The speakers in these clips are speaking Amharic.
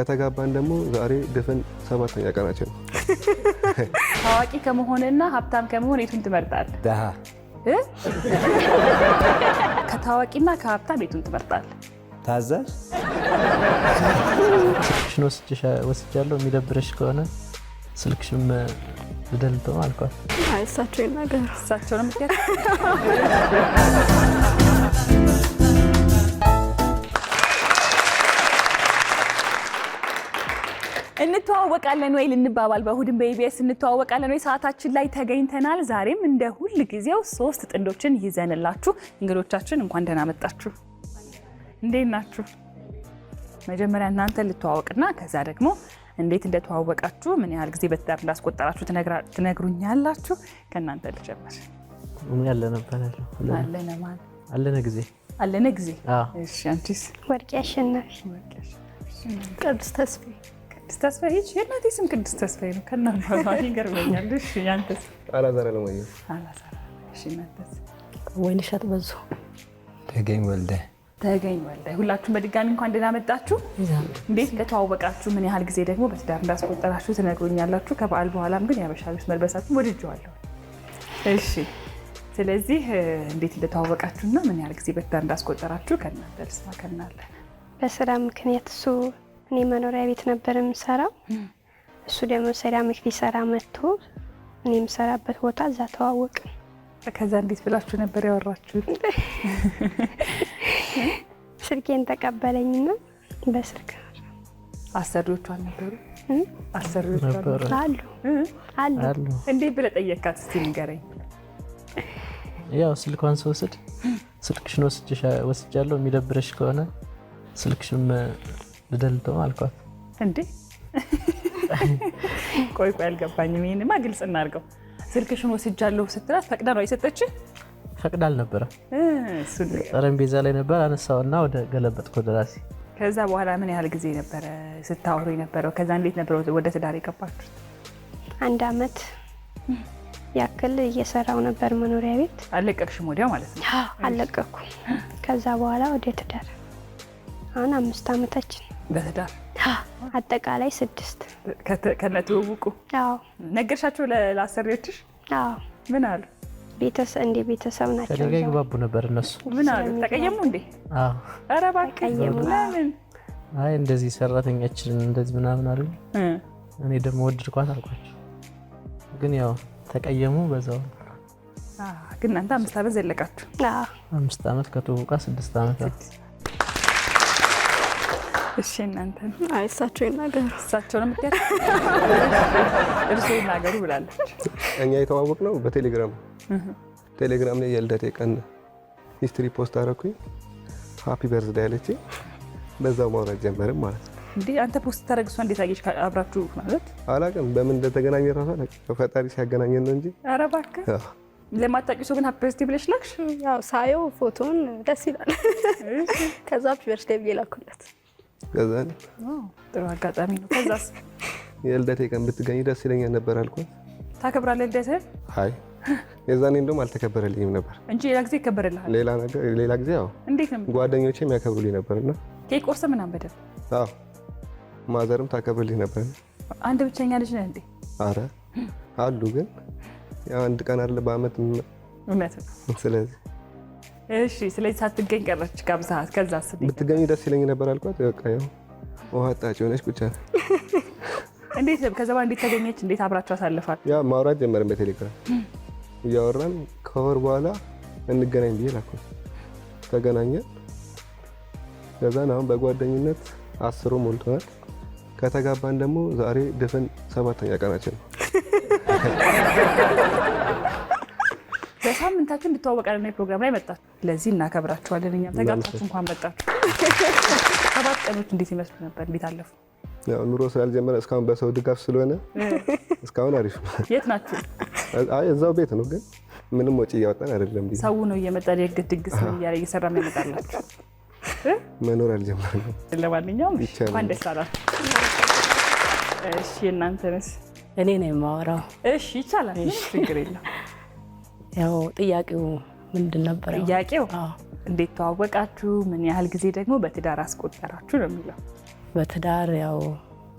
ከተጋባን ደግሞ ዛሬ ድፍን 7ኛ ቀናችን ነው። ታዋቂ ከመሆንና ሀብታም ከመሆን የቱን ትመርጣለህ? ደሃ። ከታዋቂና ከሀብታም የቱን ትመርጣለህ? ታዛዥ። ስልክሽን ወስጃለሁ የሚደብረሽ ከሆነ ስልክሽም ልደልተው አልኳት። አይ እሳቸው ይናገሩ። እሳቸው ነው ምክንያት እንተዋወቃለን ወይ ልንባባል በእሁድም በኢቢኤስ እንተዋወቃለን ወይ ሰዓታችን ላይ ተገኝተናል። ዛሬም እንደ ሁል ጊዜው 3 ጥንዶችን ይዘንላችሁ እንግዶቻችን እንኳን ደህና መጣችሁ። እንዴት ናችሁ? መጀመሪያ እናንተ ልተዋወቅና ከዛ ደግሞ እንዴት እንደተዋወቃችሁ ምን ያህል ጊዜ በትዳር እንዳስቆጠራችሁ ትነግሩኛላችሁ። ከእናንተ ልጀምር። ያለነ ባላል አለነ ማለት አለነ ጊዜ። እሺ አንቺስ? ወርቄ አሸናፊ። ቅድስት ተስፋዬ። ቅድስት ተስፋዬ። የእናቴ ስም ቅድስት ተስፋዬ ነው። ከእናንተ ጋር ይገርመኛል። እሺ ያንተስ? አላዛር ለማየሁ። አላዛር። እሺ እናንተስ? ወይንሸት በዙ። ተገኝ ወልደ። ሁላችሁም በድጋሚ እንኳን ደህና መጣችሁ። እንዴት እንደተዋወቃችሁ ምን ያህል ጊዜ ደግሞ በትዳር እንዳስቆጠራችሁ ትነግሩኛላችሁ። ከበዓል በኋላም ግን የሀበሻ ልብስ መልበሳችሁ ወድጄዋለሁ። እሺ ስለዚህ እንዴት እንደተዋወቃችሁና ምን ያህል ጊዜ በትዳር እንዳስቆጠራችሁ ከእናንተ ልስማ። ከእናለ በስራ ምክንያት እሱ እኔ መኖሪያ ቤት ነበር የምሰራው፣ እሱ ደግሞ ሴራሚክ ሊሰራ መጥቶ እኔ የምሰራበት ቦታ እዛ ተዋወቅን። ከዛ እንዴት ብላችሁ ነበር ያወራችሁት? ስልኬን ተቀበለኝና በስልክ አሰሪዎቹ አልነበሩ? አሰሪዎቹ አሉ። እንዴት ብለህ ጠየካት? እስቲ ንገረኝ። ያው ስልኳን ስወስድ ስልክሽን ወስጃለሁ የሚደብረሽ ከሆነ ስልክሽም ልደልተው አልኳት። እንዴ ቆይ አልገባኝም። ይሄንማ ግልጽ እናድርገው። ስልክሽን ወስጃለሁ ስትላት ፈቅዳ ነው የሰጠችህ? ፈቅዳ አልነበረ። ጠረጴዛ ላይ ነበር፣ አነሳውና ወደ ገለበጥኩ ወደ ራሴ። ከዛ በኋላ ምን ያህል ጊዜ ነበረ ስታወሩ የነበረው? ከዛ እንዴት ነበር ወደ ትዳር የገባችሁት? 1 አመት ያክል እየሰራው ነበር መኖሪያ ቤት። አለቀቅሽም ወዲያው ማለት ነው? አለቀኩ። ከዛ በኋላ ወደ ትዳር አሁን 5 አመታችን በትዳር አጠቃላይ 6 ከነትውውቁ። አዎ። ነገርሻቸው ለአሰሪዎችሽ? አዎ። ምን አሉ? ቤተሰብ ናቸው። ከኔ ጋር ይግባቡ ነበር እነሱ። ምን አሉ? ተቀየሙ እንዴ? አዎ። ኧረ እባክህ ለምን? አይ እንደዚህ ሰራተኛችን እንደዚህ ምናምን አሉ። እኔ ደግሞ ወድድኳት አልኳቸው። ግን ያው ተቀየሙ በዛው። ግን እናንተ 5 አመት ዘለቃችሁ? አዎ። 5 አመት ከተዋወቃ 6 አመት። እሺ እናንተ? አይ እሳቸው ይናገሩ። እሳቸው ነው ምክንያት እርሱ ይናገሩ ብላለች። እኛ የተዋወቅነው በቴሌግራም ላይ የልደቴ ቀን ሂስትሪ ፖስት አደረኩኝ። ሃፒ በርዝዴይ አለችኝ። በዛው ማውራት ጀመርን ማለት ነው። እንዴ አንተ ፖስት ታደርግ እሷ እንዴት አየሽ? አብራችሁ ማለት አላውቅም በምን እንደተገናኘ ራሱ አላውቅም። ፈጣሪ ሲያገናኘን ነው እንጂ። ኧረ እባክህ ለማታውቂው ሰው ግን ሃፒ በርዝዴይ ብለሽ ላክሽ? ያው ሳየው ፎቶን ደስ ይላል። ከዛ ሃፒ በርዝዴይ ብዬ ላኩለት። ከዛ ጥሩ አጋጣሚ ነው። ከዛስ? የልደቴ ቀን ብትገኝ ደስ ይለኛል ነበር አልኳት። ታከብራለህ ልደትህን? አይ የዛኔ እንደውም አልተከበረልኝም ነበር እንጂ ሌላ ጊዜ ይከበርልሃል። ሌላ ጊዜ ያው እንዴት ነው ጓደኞቼ የሚያከብሩልኝ ነበርና ኬክ ቆርሰህ ምናምን በደምብ? አዎ ማዘርም ታከብርልኝ ነበር። አንድ ብቸኛ ልጅ ነህ እንዴ? አረ አሉ ግን ያው አንድ ቀን አይደለ በአመት። እውነት ነው። ስለዚህ እሺ ስለዚህ ሳትገኝ ቀረች ጋብዛት። ከዛስ? ብትገኝ ደስ ይለኝ ነበር አልኳት። በቃ ያው ውሃ ጣጭ ሆነች ቁጭ አለ። እንዴት ከዛ በኋላ እንዴት ተገኘች? እንዴት አብራችሁ አሳልፋችሁ? ያ ማውራት ጀመርን በቴሌግራም እያወራን። ከወር በኋላ እንገናኝ ብዬ ላኩት። ተገናኘን። ከዛን አሁን በጓደኝነት 10 ሞልቶናል። ከተጋባን ደግሞ ዛሬ ድፍን 7ኛ ቀናችን ነው። በሳምንታችን እንድትዋወቃለን ነው ፕሮግራም ላይ መጣችሁ። ለዚህ እናከብራችኋለን። እኛም ተጋብታችሁ እንኳን መጣችሁ። 7 ቀኖች እንዴት ይመስሉ ነበር? እንዴት አለፉ? ያው ኑሮ ስላልጀመረ እስካሁን በሰው ድጋፍ ስለሆነ እስካሁን አሪፍ ነው። የት ናችሁ? አይ እዛው ቤት ነው፣ ግን ምንም ወጪ እያወጣን አይደለም። ሰው ነው እየመጣ የግድ ድግስ ነው እያለ እየሰራ የሚያመጣላችሁ። መኖር አልጀመርንም። ለማንኛውም እንኳን ደስ አላችሁ። እሺ እናንተንስ? እኔ ነው የማወራው። እሺ ይቻላል፣ ችግር የለም። ያው ጥያቄው ምንድን ነበር? ጥያቄው እንዴት ተዋወቃችሁ፣ ምን ያህል ጊዜ ደግሞ በትዳር አስቆጠራችሁ ነው የሚለው። በትዳር ያው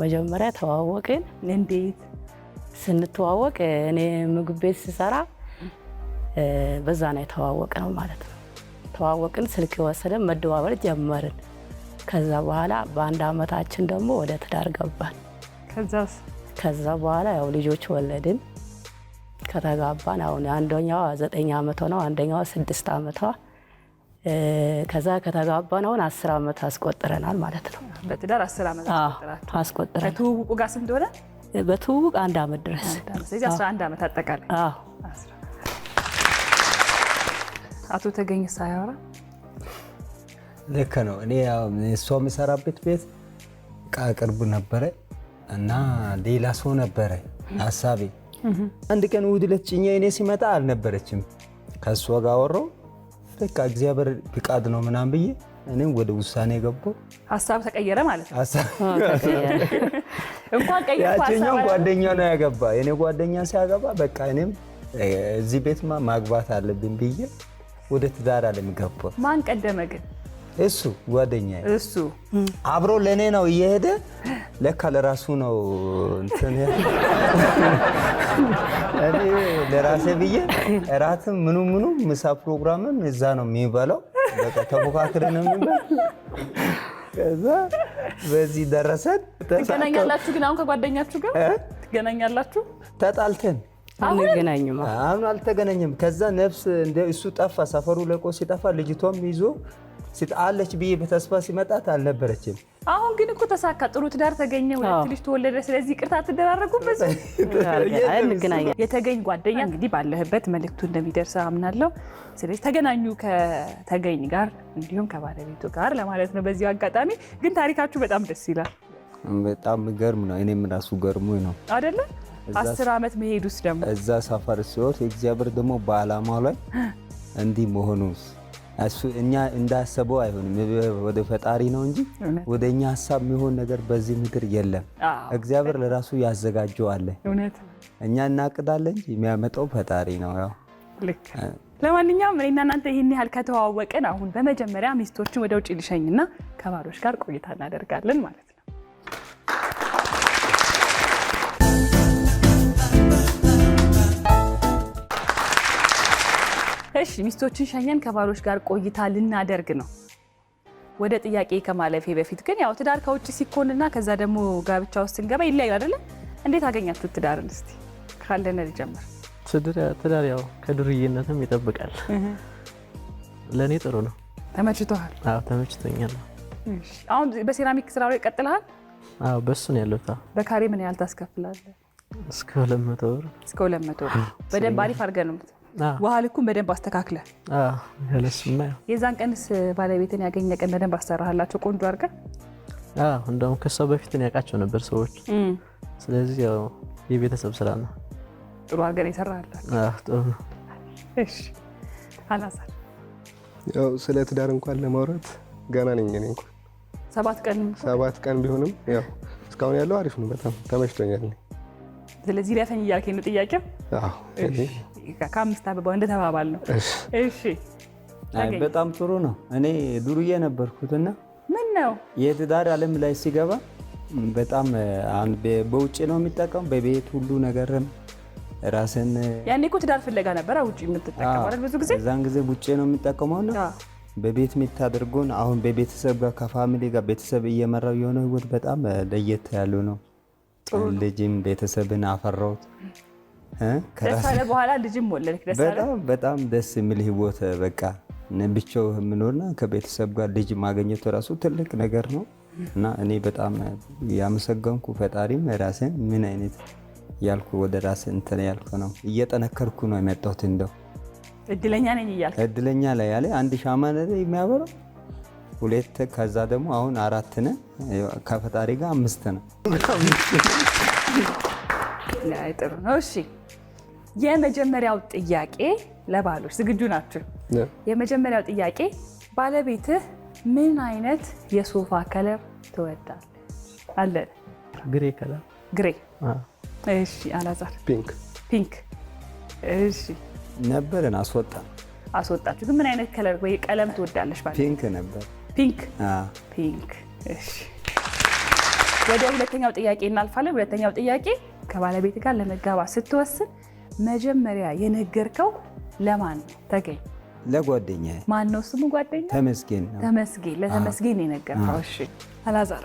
መጀመሪያ ተዋወቅን። እንዴት ስንተዋወቅ እኔ ምግብ ቤት ስሰራ በዛ ነው የተዋወቅነው ማለት ነው። ተዋወቅን፣ ስልክ ወሰደን፣ መደዋወል ጀመርን። ከዛ በኋላ በአንድ አመታችን ደግሞ ወደ ትዳር ገባን። ከዛ በኋላ ያው ልጆች ወለድን። ከተጋባን አሁን አንደኛዋ 9 ዓመቷ ነው፣ አንደኛዋ 6 ዓመቷ። ከዛ ከተጋባን አሁን 10 ዓመት አስቆጥረናል ማለት ነው። በትዳር 10 ዓመት አስቆጥረናል። ከትውውቁ ጋር ስንት ሆነ? በትውውቅ 1 ዓመት ድረስ። ስለዚህ 11 ዓመት አጠቃላይ። አቶ ተገኝ ሳያወራ ልክ ነው። እኔ ያው እሷ የምሰራበት ቤት ቅርብ ነበረ እና ሌላ ሰው ነበረ ሀሳቤ። አንድ ቀን እሑድ ዕለት ጭኜ እኔ ሲመጣ አልነበረችም። ከእሷ ጋር አወራሁ። በቃ እግዚአብሔር ፍቃድ ነው ምናምን ብዬ እኔም ወደ ውሳኔ ገባሁ። ሀሳብ ተቀየረ ማለት ነው። እንኳን ቀየረ። ያችኛው ጓደኛ ነው ያገባ። የኔ ጓደኛ ሲያገባ በቃ እኔም እዚህ ቤት ማግባት አለብኝ ብዬ ወደ ትዳር ዓለም ገባሁ። ማን ቀደመ ግን? እሱ ጓደኛዬ። እሱ አብሮ ለኔ ነው እየሄደ ለካ ለራሱ ነው እንትን እኔ ለራሴ ብዬ እራትም ምኑ ምሳ ፕሮግራምም እዛ ነው የሚበላው። በቃ ተፎካክረን ነው የሚበላው። ከዛ በዚህ ደረሰን። ትገናኛላችሁ ግን አሁን ከጓደኛችሁ ጋር ትገናኛላችሁ? ተጣልተን አንገናኝም። አሁን አልተገናኘም። ከዛ ነፍስ እንደ እሱ ጠፋ። ሰፈሩ ለቆ ሲጠፋ ልጅቷም ይዞ አለች ብዬ በተስፋ ሲመጣት አልነበረችም። አሁን ግን እኮ ተሳካ፣ ጥሩ ትዳር ተገኘ፣ ሁለት ልጅ ተወለደ። ስለዚህ ይቅርታ ትደራረጉበት። የተገኝ ጓደኛ እንግዲህ ባለህበት መልእክቱ እንደሚደርስ አምናለሁ። ስለዚህ ተገናኙ ከተገኝ ጋር እንዲሁም ከባለቤቱ ጋር ለማለት ነው። በዚሁ አጋጣሚ ግን ታሪካችሁ በጣም ደስ ይላል። በጣም ገርም ነው። እኔም ራሱ ገርሞኝ ነው አይደለ? 10 ዓመት መሄድ ውስጥ ደግሞ እዛ ሰፈር ሲወት እግዚአብሔር ደግሞ በዓላማው ላይ እንዲህ መሆኑስ እሱ እኛ እንዳሰበው አይሆንም። ወደ ፈጣሪ ነው እንጂ ወደ እኛ ሀሳብ የሚሆን ነገር በዚህ ምድር የለም። እግዚአብሔር ለራሱ ያዘጋጀው አለ። እውነት እኛ እናቅዳለን እንጂ የሚያመጣው ፈጣሪ ነው። ያው ልክ። ለማንኛውም እኔና እናንተ ይህን ያህል ከተዋወቅን አሁን በመጀመሪያ ሚስቶችን ወደ ውጭ ልሸኝና ከባሎች ጋር ቆይታ እናደርጋለን ማለት ነው። እሺ ሚስቶችን ሸኘን፣ ከባሎች ጋር ቆይታ ልናደርግ ነው። ወደ ጥያቄ ከማለፌ በፊት ግን ያው ትዳር ከውጭ ሲኮንና ከዛ ደግሞ ጋብቻ ውስጥ ስንገባ ይለያል አይደለ? እንዴት አገኛችሁት ትዳርን? እስቲ ካለነ ልጀምር። ትዳር ያው ከዱርዬነትም ይጠብቃል። ለእኔ ጥሩ ነው። ተመችቶሃል? አዎ ተመችቶኛል። አሁን በሴራሚክ ስራ ላይ ቀጥለሃል? አዎ በሱ ነው ያለሁት። በካሬ ምን ያህል ታስከፍላለህ? እስከ 200 ብር። እስከ 200 ብር። በደንብ አሪፍ አድርገህ ነው ውሃ ልኩን በደንብ አስተካክለ። የዛን ቀንስ ባለቤትን ያገኘ ቀን በደንብ አሰራሃላቸው ቆንጆ አድርገህ? እንደውም ከሷ በፊት ያውቃቸው ነበር ሰዎች። ስለዚህ ያው የቤተሰብ ስራ ነው። ጥሩ አድርገን የሰራሃላቸው? ጥሩ ነው። እሺ አላዛር፣ ያው ስለ ትዳር እንኳን ለማውራት ገና ነኝ እኔ እንኳን 7 ቀን ቢሆንም ያው እስካሁን ያለው አሪፍ ነው። በጣም ተመችቶኛል። ስለዚህ ለፈኝ እያልከኝ ነው ጥያቄው? አዎ ከአምስት አበባው እንደተባባል ነው። እሺ በጣም ጥሩ ነው። እኔ ዱርዬ ነበርኩትና ምን ነው የትዳር ዓለም ላይ ሲገባ በጣም በውጭ ነው የሚጠቀም በቤት ሁሉ ነገርም ራስን ያኔ እኮ ትዳር ፍለጋ ነበር ውጭ የምትጠቀመው አይደል? ብዙ ጊዜ እዛን ጊዜ ውጭ ነው የሚጠቀመውና በቤት የምታደርገውን አሁን በቤተሰብ ጋር ከፋሚሊ ጋር ቤተሰብ እየመራው የሆነ ህይወት በጣም ለየት ያሉ ነው። ልጅም ቤተሰብን አፈራሁት። ደስ አለ። በኋላ ልጅም ወለድክ። ደስ አለ። በጣም ደስ የሚል ህይወት በቃ ብቻው የምኖርና ከቤተሰብ ጋር ልጅ ማግኘቱ ራሱ ትልቅ ነገር ነው እና እኔ በጣም ያመሰገንኩ ፈጣሪም ራሴን ምን አይነት ያልኩ ወደ ራሴ እንትን ያልኩ ነው እየጠነከርኩ ነው የመጣሁት። እንደው እድለኛ ነኝ እያልኩ እድለኛ ላይ ያለ አንድ ሻማ ነው የሚያበራው 2 ከዛ ደግሞ አሁን 4 ነን ከፈጣሪ ጋር 5 ነው። ጥሩ ነው። እሺ የመጀመሪያው ጥያቄ ለባሎች ዝግጁ ናችሁ? የመጀመሪያው ጥያቄ ባለቤትህ ምን አይነት የሶፋ ከለር ትወዳለህ? አለ ግሬ ከለር። ግሬ። እሺ አላዛር? ፒንክ። እሺ ነበርን አስወጣችሁ። ግን ምን አይነት ከለር ወይ ቀለም ትወዳለሽ? ፒንክ ነበር። ፒንክ። እሺ ወደ ሁለተኛው ጥያቄ እናልፋለን። ሁለተኛው ጥያቄ ከባለቤት ጋር ለመጋባት ስትወስን መጀመሪያ የነገርከው ለማን ነው? ተገኝ ለጓደኛዬ። ማን ነው ስሙ? ጓደኛ ተመስገን ነው። ተመስገን። ለተመስገን የነገርከው? እሺ። አላዛር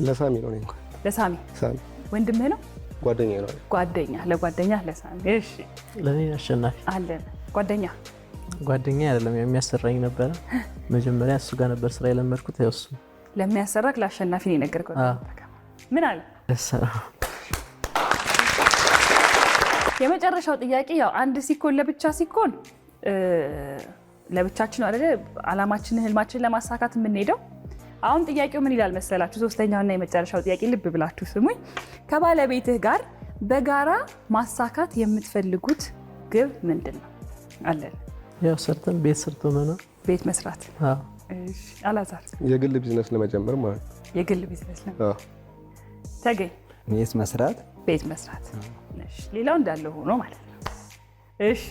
ለሳሚ ነው። እንኳን ለሳሚ። ሳሚ ወንድምህ ነው? ጓደኛዬ ነው። ጓደኛ። ለጓደኛ ለሳሚ። እሺ። ለኔ አሸናፊ አለን ጓደኛ አይደለም የሚያሰራኝ ነበረ። መጀመሪያ እሱ ጋር ነበር ስራ የለመድኩት። ያው እሱ ለሚያሰራክ ለአሸናፊ ነው የነገርከው? ምን አለ? የመጨረሻው ጥያቄ ያው አንድ ሲኮን ለብቻ ሲኮን ለብቻችን ነው አይደል አላማችንን ህልማችንን ለማሳካት የምንሄደው። አሁን ጥያቄው ምን ይላል መሰላችሁ? ሶስተኛውና የመጨረሻው ጥያቄ ልብ ብላችሁ ስሙኝ። ከባለቤትህ ጋር በጋራ ማሳካት የምትፈልጉት ግብ ምንድን ነው? አለን ያው ሰርተን ቤት ሰርቶ መኖር፣ ቤት መስራት። እሺ አላዛር? የግል ቢዝነስ ለመጀመር ማለት ነው። የግል ቢዝነስ ነው። ተገኝ? ቤት መስራት። ቤት መስራት። እሺ ሌላው እንዳለ ሆኖ ማለት ነው። እሺ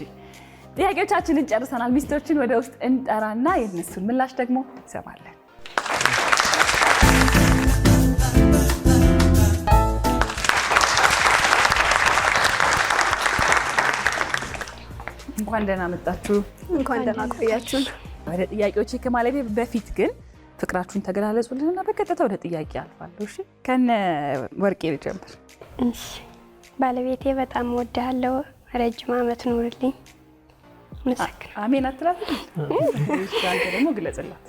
ጥያቄዎቻችንን ጨርሰናል። ሚስቶችን ወደ ውስጥ እንጠራና የነሱን ምላሽ ደግሞ እንሰማለን። እንኳን ደህና መጣችሁ። እንኳን ደህና ቆያችሁን። ወደ ጥያቄዎች ከማለፌ በፊት ግን ፍቅራችሁን ተገላለጹልንና በቀጥታ ወደ ጥያቄ አልፋለሁ። እሺ ከነ ወርቄ ልጀምር። እሺ ባለቤቴ በጣም እወድሃለሁ፣ ረጅም ዓመት ኑርልኝ። ምስክር አሜን አትላትም? እሺ አንተ ደግሞ ግለጽላት።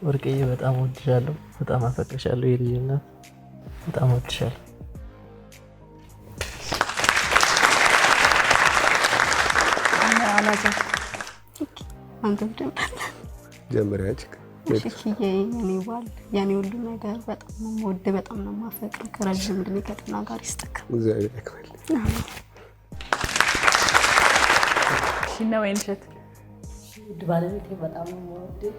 ወርቄዬ በጣም እወድሻለሁ፣ በጣም አፈቅርሻለሁ። የልጄ እናት በጣም እወድሻለሁ። አላዛር አንተ ጀምሪያች ሽክዬ የኔ ባል የኔ ሁሉ ነገር በጣም ነው የምወድህ፣ በጣም ነው የማፈቅርህ። ከረጅም ዕድሜ ከጤና ጋር ይስጥክ። እግዚአብሔር ያክብርልኝ። እሺ ነው ወይንሸት? ውድ ባለቤቴ በጣም ነው የምወድህ፣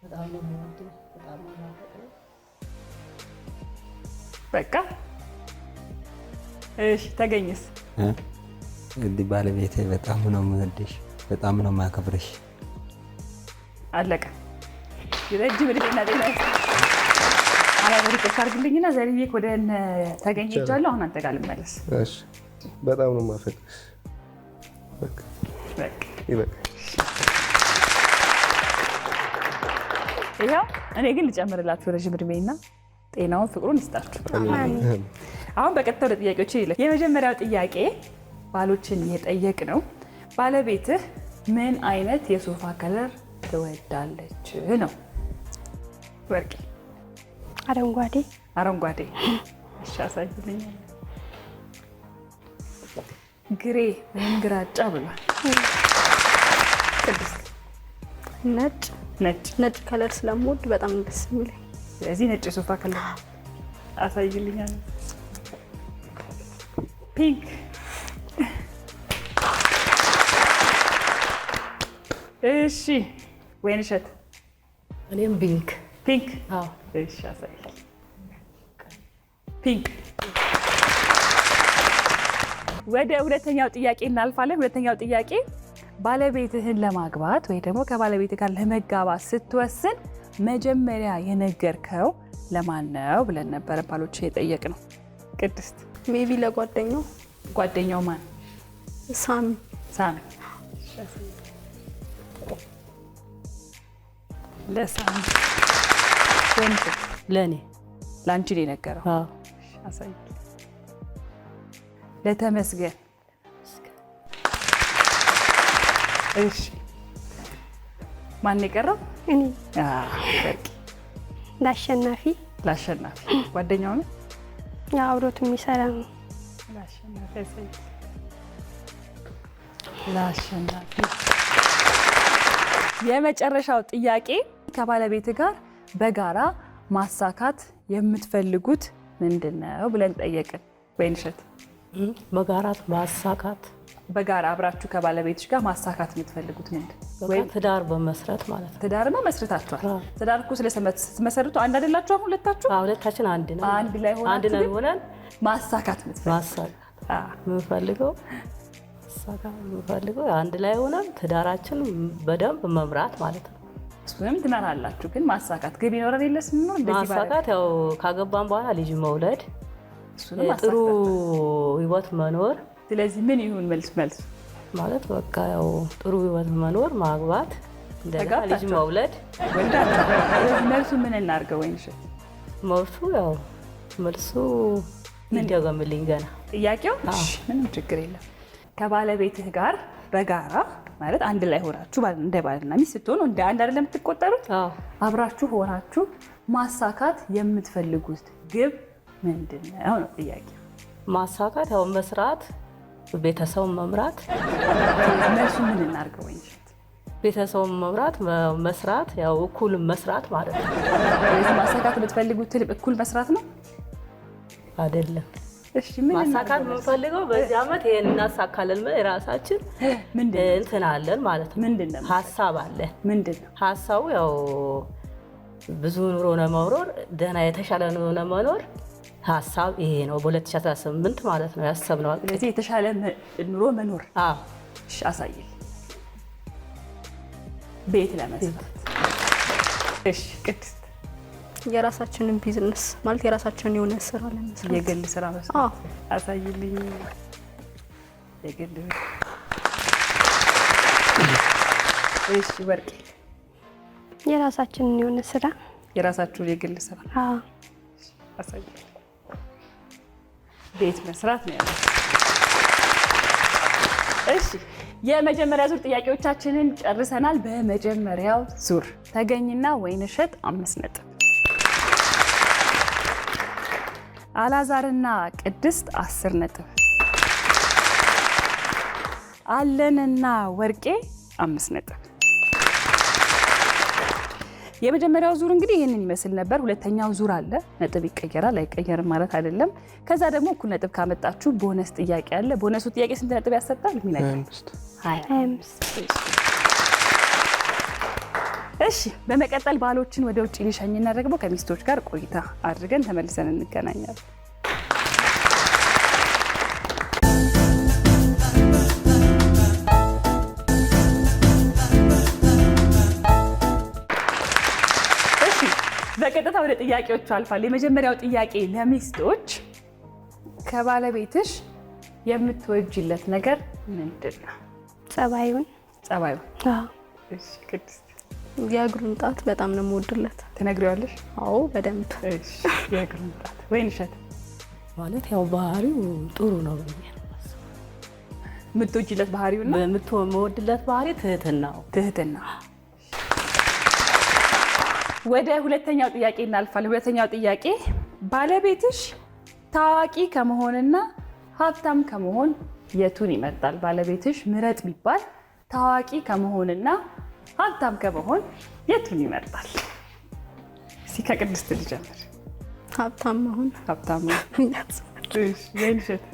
በጣም ነው የምወድህ፣ በጣም ነው የማፈቅርህ። በቃ እሺ ተገኝስ? እንግዲህ ባለቤቴ በጣም ነው የምወድሽ፣ በጣም ነው የማከብርሽ። አለቀ። ረጅም ዕድሜና ጤና አላዛር ይቅርታ አድርግልኝና ዘርዬ ወደ ተገኝ ሄጃለሁ። አሁን አንተ ጋር ልመለስ። እሺ በጣም ነው የማፈቅርሽ። በቃ ይበቃ። ይኸው እኔ ግን ልጨምርላችሁ ረጅም ዕድሜና ጤናውን ፍቅሩን ይስጣችሁ። አሁን በቀጥታ ወደ ጥያቄዎች ይለ የመጀመሪያው ጥያቄ ባሎችን የጠየቅ ነው። ባለቤትህ ምን አይነት የሶፋ ከለር ትወዳለች ነው? ወርቄ? አረንጓዴ። አረንጓዴ። እሺ አሳይልኝ። ግሬ ወይም ግራጫ ብሏል። ቅድስት? ነጭ። ነጭ ከለር ስለምወድ በጣም ደስ የሚለኝ። ስለዚህ ነጭ የሶፋ ከለር አሳይልኛል። ፒንክ? እሺ ወይንሸት? እኔም ፒንክ። ፒንክ? አዎ። እሺ አሳይ። ፒንክ። ወደ ሁለተኛው ጥያቄ እናልፋለን። ሁለተኛው ጥያቄ ባለቤትህን ለማግባት ወይ ደግሞ ከባለቤትህ ጋር ለመጋባት ስትወስን መጀመሪያ የነገርከው ለማን ነው ብለን ነበረ ባሎች የጠየቅነው። ቅድስት? ሜቢ ለጓደኛው። ጓደኛው ማን? ሳሚ። ሳሚ። ለሳሚ። ወንድም? ለኔ። ለአንቺ ነው የነገረው? አዎ። አሳይ። ለተመስገን? እሺ ማን የቀረው? እኔ። በቂ። ለአሸናፊ? ለአሸናፊ ጓደኛው ነው? ያው አብሮት የሚሰራ ነው። ለአሸናፊ አሳይ። ለአሸናፊ። የመጨረሻው ጥያቄ ከባለቤት ጋር በጋራ ማሳካት የምትፈልጉት ምንድን ነው ብለን ጠየቅን። ወይንሸት? በጋራ ማሳካት በጋራ አብራችሁ ከባለቤትሽ ጋር ማሳካት የምትፈልጉት ምንድን ነው? ወይም ትዳር በመስረት ማለት ነው። ትዳርማ መስርታችኋል። ትዳር እኮ ስትመሰርቱ አንድ አይደላችሁ? አሁን ሁለታችሁ? ሁለታችን አንድ ነው። አንድ ላይ ሆነን ማሳካት የምንፈልገው አንድ ላይ ሆነን ትዳራችን በደንብ መምራት ማለት ነው። እሱንም ትመራላችሁ። ግን ማሳካት ግብ ይኖረን የለ ስንኖር እንደዚህ ማሳካት ያው ካገባን በኋላ ልጅ መውለድ፣ እሱንም ጥሩ ማሳካት። ህይወት መኖር። ስለዚህ ምን ይሁን መልስ ማለት በቃ ያው ጥሩ ህይወት መኖር፣ ማግባት፣ እንደገና ልጅ ተጋብታችኋል? መውለድ። ወልዳችሁ። ስለዚህ መልሱ ምን እናድርገው? ወይንሸት መልሱ ያው መልሱ ይደገምልኝ ገና ጥያቄው ምንም ችግር የለም። ከባለቤትህ ጋር በጋራ ማለት አንድ ላይ ሆናችሁ እንደ ባልና ሚስት ስትሆኑ እንደ አንድ አይደለም የምትቆጠሩት? አዎ። አብራችሁ ሆናችሁ ማሳካት የምትፈልጉት ግብ ምንድን ነው ነው ጥያቄ። ማሳካት ያው መስራት፣ ቤተሰቡን መምራት። መልሱ ምን እናድርገው? ወይንሸት ቤተሰቡን መምራት፣ መስራት፣ ያው እኩል መስራት ማለት ነው። ስለዚህ ማሳካት የምትፈልጉት እኩል መስራት ነው አይደለም? እሺ ምን ማሳካት የምንፈልገው በዚህ ዓመት ይሄን እናሳካለን። የራሳችን እንትን አለን ማለት ነው። ምንድነው? ሀሳብ አለን። ምንድነው ሀሳቡ? ያው ብዙ ኑሮ ለመኖር ደህና የተሻለ ኑሮ ለመኖር ሀሳብ ይሄ ነው። በ2018 ማለት ነው ያሰብነው። ስለዚህ የተሻለ ኑሮ መኖር። አዎ። እሺ አሳየኝ። ቤት ለመስራት። እሺ ቅድስት? የራሳችንን ቢዝነስ ማለት የራሳችንን የሆነ ስራ ለመስራት የግል ስራ መስራት። አሳይልኝ። የግል እሺ ወርቄ? የራሳችንን የሆነ ስራ የራሳችሁን የግል ስራ አሳይልኝ። ቤት መስራት ነው ያለው። እሺ የመጀመሪያ ዙር ጥያቄዎቻችንን ጨርሰናል። በመጀመሪያው ዙር ተገኝና ወይንሸት 5 ነጥብ፣ አላዛርና ቅድስት 10 ነጥብ፣ አለንና ወርቄ 5 ነጥብ። የመጀመሪያው ዙር እንግዲህ ይህንን ይመስል ነበር። ሁለተኛው ዙር አለ። ነጥብ ይቀየራል አይቀየርም ማለት አይደለም። ከዛ ደግሞ እኩል ነጥብ ካመጣችሁ ቦነስ ጥያቄ አለ። ቦነሱ ጥያቄ ስንት ነጥብ ያሰጣል? 25። እሺ በመቀጠል ባሎችን ወደ ውጭ ሊሸኝና ደግሞ ከሚስቶች ጋር ቆይታ አድርገን ተመልሰን እንገናኛለን። በቀጥታ ወደ ጥያቄዎቹ አልፋለሁ። የመጀመሪያው ጥያቄ ለሚስቶች፣ ከባለቤትሽ የምትወጂለት ነገር ምንድን ነው? ጸባዩን። ጸባዩ? አዎ። እሺ ቅድስት? የእግሩን ጣት በጣም ነው የምወድለት። ትነግሪዋለሽ? አዎ በደንብ። እሺ የእግሩን ጣት። ወይንሸት? ማለት ያው ባህሪው ጥሩ ነው ብዬ ነው የምትወጂለት ባህሪው ነው? የምወድለት ባህሪ ትህትናው። ትህትና። ወደ ሁለተኛው ጥያቄ እናልፋለን። ሁለተኛው ጥያቄ ባለቤትሽ ታዋቂ ከመሆንና ሀብታም ከመሆን የቱን ይመርጣል? ባለቤትሽ ምረጥ ቢባል ታዋቂ ከመሆንና ሀብታም ከመሆን የቱን ይመርጣል? እስኪ ከቅድስት ልጀምር። ሀብታም መሆን። ሀብታም መሆን። ወይንሸት?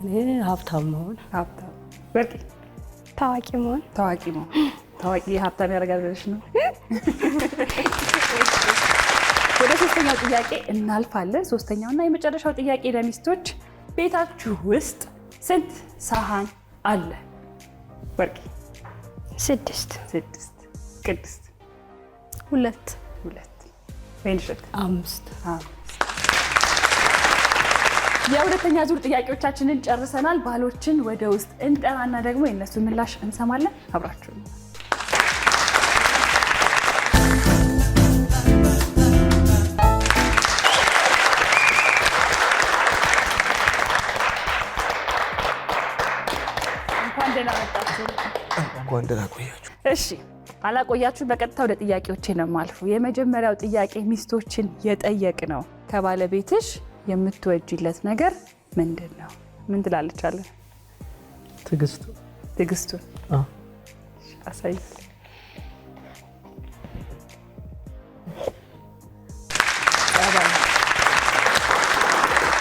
እኔ ሀብታም መሆን። ሀብታም። ወርቄ? ታዋቂ መሆን። ታዋቂ መሆን። ታዋቂ ሀብታም ያደርጋል ብለሽ ነው? ወደ ሶስተኛው ጥያቄ እናልፋለን። ሶስተኛውና የመጨረሻው ጥያቄ ለሚስቶች፣ ቤታችሁ ውስጥ ስንት ሳህን አለ? ወርቄ? 6። 6። ቅድስት? 2። 2። ወይንሸት? 5። የሁለተኛ ዙር ጥያቄዎቻችንን ጨርሰናል። ባሎችን ወደ ውስጥ እንጠራና ደግሞ የእነሱን ምላሽ እንሰማለን። አብራችሁ እንኳን ደህና ቆያችሁ። እሺ አላቆያችሁ። በቀጥታ ወደ ጥያቄዎቼ ነው የማልፉ። የመጀመሪያው ጥያቄ ሚስቶችን የጠየቅ ነው። ከባለቤትሽ የምትወጂለት ነገር ምንድን ነው? ምን ትላለች? አለ ትዕግስቱ። ትዕግስቱን አሳይ።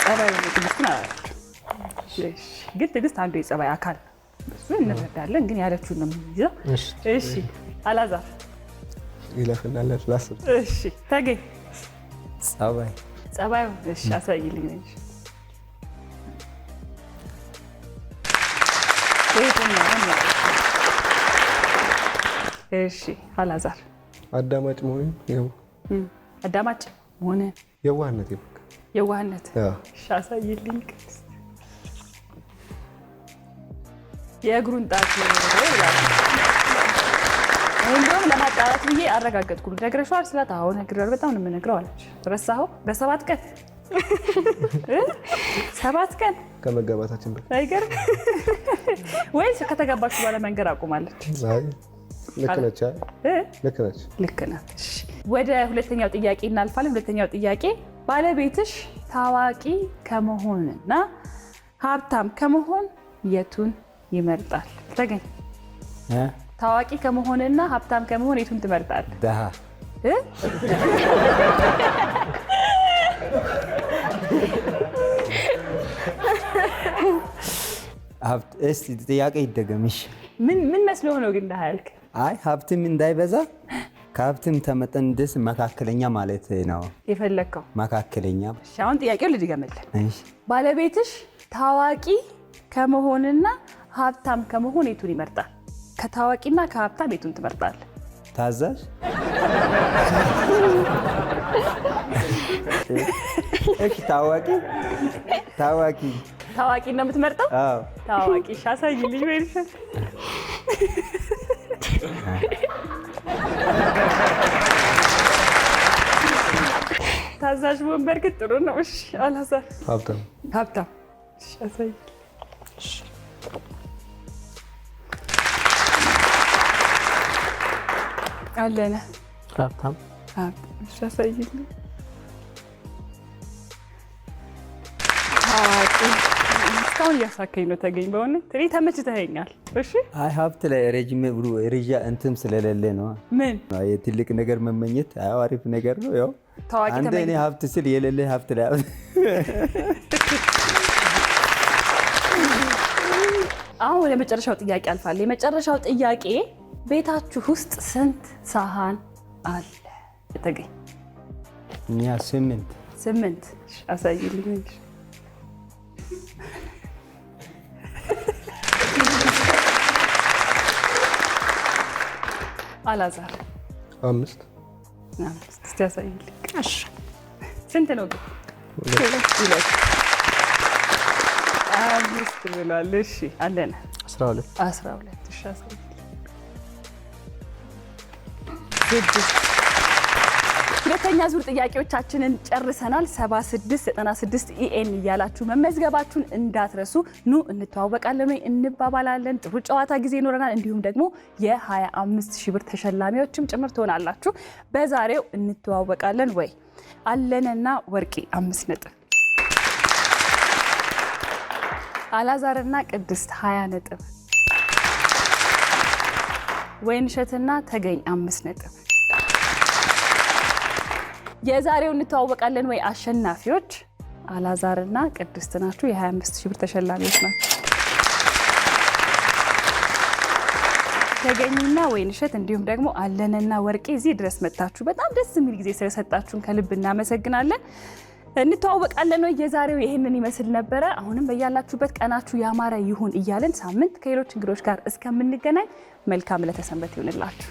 ጸባይ ትዕግስቱን አላችሁ። ግን ትዕግስት አንዱ የጸባይ አካል ነው። እሱ እንረዳለን፣ ግን ያለችውን ነው የምንይዘው። እሺ አላዛር? ይለፍና ላስብ። እሺ ተገኝ? ጸባይ። ጸባዩ? እሺ አሳይልኝ። ነሽ እሺ አላዛር አዳማጭ መሆን ይኸው አዳማጭ መሆን የዋህነት ይበቃ የዋህነት አዎ ሻሳይልኝ የእግሩን ጣት ይላል። እንደውም ለማጣራት ብዬ አረጋገጥኩ። ነግረሽዋል ስላት አሁን ነግሬዋለሁ በጣም ነው የምነግረው አለች። ረሳኸው? በ7 ቀን 7 ቀን ከመጋባታችን በፊት አይገርም ወይስ ከተጋባችሁ በኋላ መንገር አቁማለች? አይ ልክ ነች። ልክ ነች። ልክ ናት። እሺ ወደ ሁለተኛው ጥያቄ እናልፋለን። ሁለተኛው ጥያቄ ባለቤትሽ ታዋቂ ከመሆንና ሀብታም ከመሆን የቱን ይመርጣል? ተገኝ ታዋቂ ከመሆንና ሀብታም ከመሆን የቱን ትመርጣል? ደሃ እስቲ ጥያቄ ይደገምሽ። ምን መስሎ ነው ግን ደሃ ያልክ? አይ ሀብትም እንዳይበዛ ከሀብትም ተመጠን ድረስ መካከለኛ ማለት ነው የፈለግከው? መካከለኛ። እሺ አሁን ጥያቄው ልድገምልህ። እሺ ባለቤትሽ ታዋቂ ከመሆንና ሀብታም ከመሆን የቱን ይመርጣል? ከታዋቂና ከሀብታም የቱን ትመርጣለህ? ታዛዥ እሺ ታዋቂ ታዋቂ ነው የምትመርጠው? አዎ ታዋቂ ሻሳይልኝ ወይስ ታዛዥ መሆን በእርግጥ ጥሩ ነው። እሺ አላዛር ሀብታም ሻሳይ አለነ ሀብታም ሻሳይልኝ ታዋቂ እስካሁን እያሳከኝ ነው። ተገኝ በእውነት እኔ ተመችተኸኛል። እሺ አይ ሀብት ላይ ረጅም ርዣ እንትም ስለሌለ ነው። ምን የትልቅ ነገር መመኘት አሪፍ ነገር ነው። ያው ታዋቂ አንተ እኔ ሀብት ስል የሌለ ሀብት ላይ አሁን ወደ መጨረሻው ጥያቄ አልፋለሁ። የመጨረሻው ጥያቄ ቤታችሁ ውስጥ ስንት ሳህን አለ? ተገኝ እኛ 8 አሳይልኝ። አላዛር 5 እስቲ አሳይልኝ። ስንት ነው ግን? 2 5 ብሏል። እሺ አለነ 12 እሺ አሳይልኝ። 6 ሁለተኛ ዙር ጥያቄዎቻችንን ጨርሰናል። 7696 ኢኤን እያላችሁ መመዝገባችሁን እንዳትረሱ። ኑ እንተዋወቃለን ወይ እንባባላለን። ጥሩ ጨዋታ ጊዜ ይኖረናል። እንዲሁም ደግሞ የ25 ሺህ ብር ተሸላሚዎችም ጭምር ትሆናላችሁ። በዛሬው እንተዋወቃለን ወይ አለነና ወርቄ 5 ነጥብ፣ አላዛርና ቅድስት 20 ነጥብ፣ ወይንሸትና ተገኝ 5 ነጥብ። የዛሬው እንተዋወቃለን ወይ አሸናፊዎች አላዛርና ቅድስት ናችሁ። የ25 ሺህ ብር ተሸላሚዎች ናችሁ። ተገኝና ወይንሸት እንዲሁም ደግሞ አለነና ወርቄ እዚህ ድረስ መጣችሁ በጣም ደስ የሚል ጊዜ ስለሰጣችሁን ከልብ እናመሰግናለን። እንተዋወቃለን ወይ የዛሬው ይህንን ይመስል ነበረ። አሁንም በያላችሁበት ቀናችሁ ያማረ ይሁን እያለን ሳምንት ከሌሎች እንግዶች ጋር እስከምንገናኝ መልካም ለተሰንበት ይሁንላችሁ።